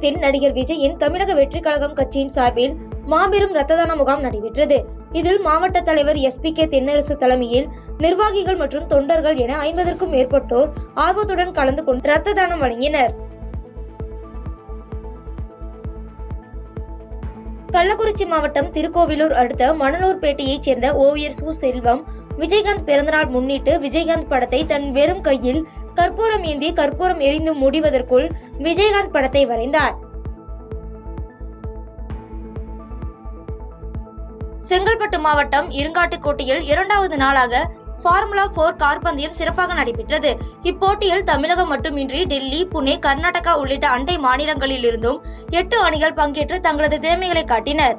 சேலத்தில் நடிகர் விஜயின் தமிழக வெற்றி கழகம் கட்சியின் சார்பில் மாபெரும் ரத்த தான முகாம் நடைபெற்றது. இதில் மாவட்ட தலைவர் SP K தென்னரசு தலைமையில் நிர்வாகிகள் மற்றும் தொண்டர்கள் என 50க்கும் மேற்பட்டோர் ஆர்வத்துடன் கலந்து கொண்டு ரத்த தானம் வழங்கினர். கள்ளக்குறிச்சி மாவட்டம் திருக்கோவிலூர் அடுத்த மணலூர்பேட்டையைச் சேர்ந்த ஓவியர் சு. செல்வம் விஜயகாந்த் பிறந்தநாள் முன்னிட்டு விஜயகாந்த் படத்தை தன் வெறும் கையில் கற்பூரம் ஏந்தி கற்பூரம் எரிந்து முடிவதற்குள் விஜயகாந்த் படத்தை வரைந்தார். செங்கல்பட்டு மாவட்டம் இருங்காட்டுக்கோட்டையில் 2வது நாளாக ஃபார்முலா 4 கார் பந்தயம் சிறப்பாக நடைபெற்றது. இப்போட்டியில் தமிழகம் மட்டுமின்றி டெல்லி, புனே, கர்நாடகா உள்ளிட்ட அண்டை மாநிலங்களில் இருந்தும் 8 அணிகள் பங்கேற்று தங்களது திறமைகளை காட்டினர்.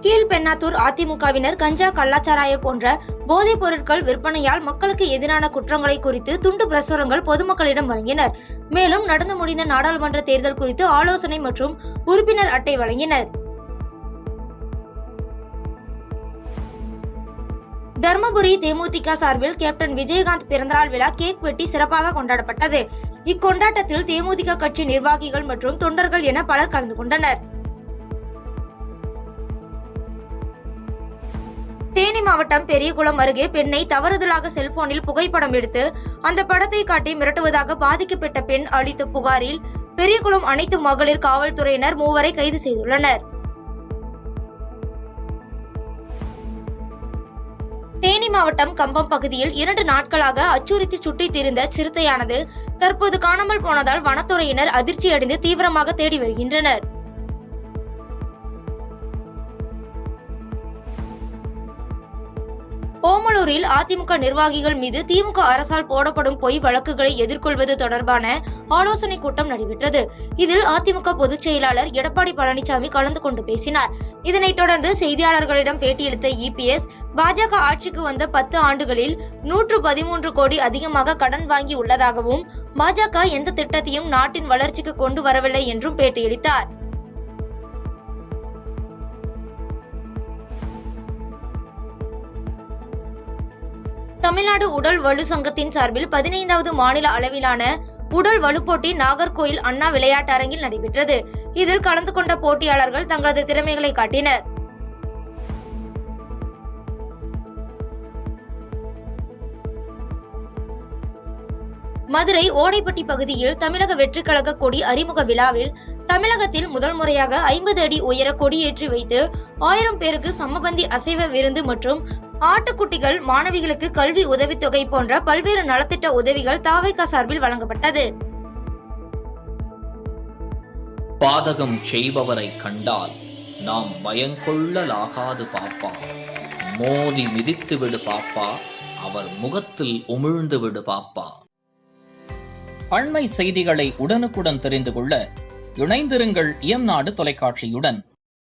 கீழ்பெண்ணாத்தூர் அதிமுகவினர் கஞ்சா, கள்ளச்சாராயம் போன்ற போதைப் பொருட்கள் விற்பனையால் மக்களுக்கு எதிரான குற்றங்களை குறித்து துண்டு பிரசுரங்கள் பொதுமக்களிடம் வழங்கினர். மேலும் நடந்து முடிந்த நாடாளுமன்ற தேர்தல் குறித்து ஆலோசனை மற்றும் உறுப்பினர் அட்டை வழங்கினர். தர்மபுரி தேமுதிக சார்பில் கேப்டன் விஜயகாந்த் பிறந்தநாள் விழா கேக் வெட்டி சிறப்பாக கொண்டாடப்பட்டது. இக்கொண்டாட்டத்தில் தேமுதிக கட்சி நிர்வாகிகள் மற்றும் தொண்டர்கள் என பலர் கலந்து கொண்டனர். தேனி மாவட்டம் பெரியகுளம் அருகே பெண்ணை தவறுதலாக செல்போனில் புகைப்படம் எடுத்து அந்த படத்தை காட்டி மிரட்டுவதாக பாதிக்கப்பட்ட பெண் அளித்த புகாரில் பெரியகுளம் அனைத்து மகளிர் காவல்துறையினர் 3 கைது செய்துள்ளனர். தேனி மாவட்டம் கம்பம் பகுதியில் 2 நாட்களாக அச்சுறுத்தி சுற்றித் திரிந்த சிறுத்தையானது தற்போது காணாமல் போனதால் வனத்துறையினர் அதிர்ச்சியடைந்து தீவிரமாக தேடி வருகின்றனர். ஓமலூரில் அதிமுக நிர்வாகிகள் மீது திமுக அரசால் போடப்படும் பொய் வழக்குகளை எதிர்கொள்வது தொடர்பான ஆலோசனை கூட்டம் நடைபெற்றது. இதில் அதிமுக பொதுச் செயலாளர் எடப்பாடி பழனிசாமி கலந்து கொண்டு பேசினார். இதனைத் தொடர்ந்து செய்தியாளர்களிடம் பேட்டியளித்த EPS, பாஜக ஆட்சிக்கு வந்த 10 ஆண்டுகளில் 113 கோடி அதிகமாக கடன் வாங்கி உள்ளதாகவும் பாஜக எந்த திட்டத்தையும் நாட்டின் வளர்ச்சிக்கு கொண்டு வரவில்லை என்றும் பேட்டியளித்தார். தமிழ்நாடு உடல் வலு சங்கத்தின் சார்பில் 15வது மாநில அளவிலான உடல் வலு போட்டி நாகர்கோயில் அண்ணா விளையாட்டு அரங்கில் நடைபெற்றது. இதில் கலந்து கொண்ட போட்டியாளர்கள் தங்களது திறமைகளை காட்டினர். மதுரை ஓடைப்பட்டி பகுதியில் தமிழக வெற்றி கழக கொடி அறிமுக விழாவில் தமிழகத்தில் முதல் முறையாக 50 அடி உயர கொடியேற்றி வைத்து 1000 பேருக்கு சமபந்தி அசைவ விருந்து மற்றும் ஆட்டுக்குட்டிகள், மாணவிகளுக்கு கல்வி உதவித்தொகை போன்ற பல்வேறு நலத்திட்ட உதவிகள் தாவேகா சார்பில் வழங்கப்பட்டது. பாதகம் செய்பவரை கண்டால் நாம் பயங்கொள்ளலாகாது பாப்பா, மோதி மிதித்து விடு பாப்பா, அவர் முகத்தில் உமிழ்ந்து விடு பாப்பா. அண்மை செய்திகளை உடனுக்குடன் தெரிந்து கொள்ள இணைந்திருங்கள் இயம்நாடு தொலைக்காட்சியுடன்.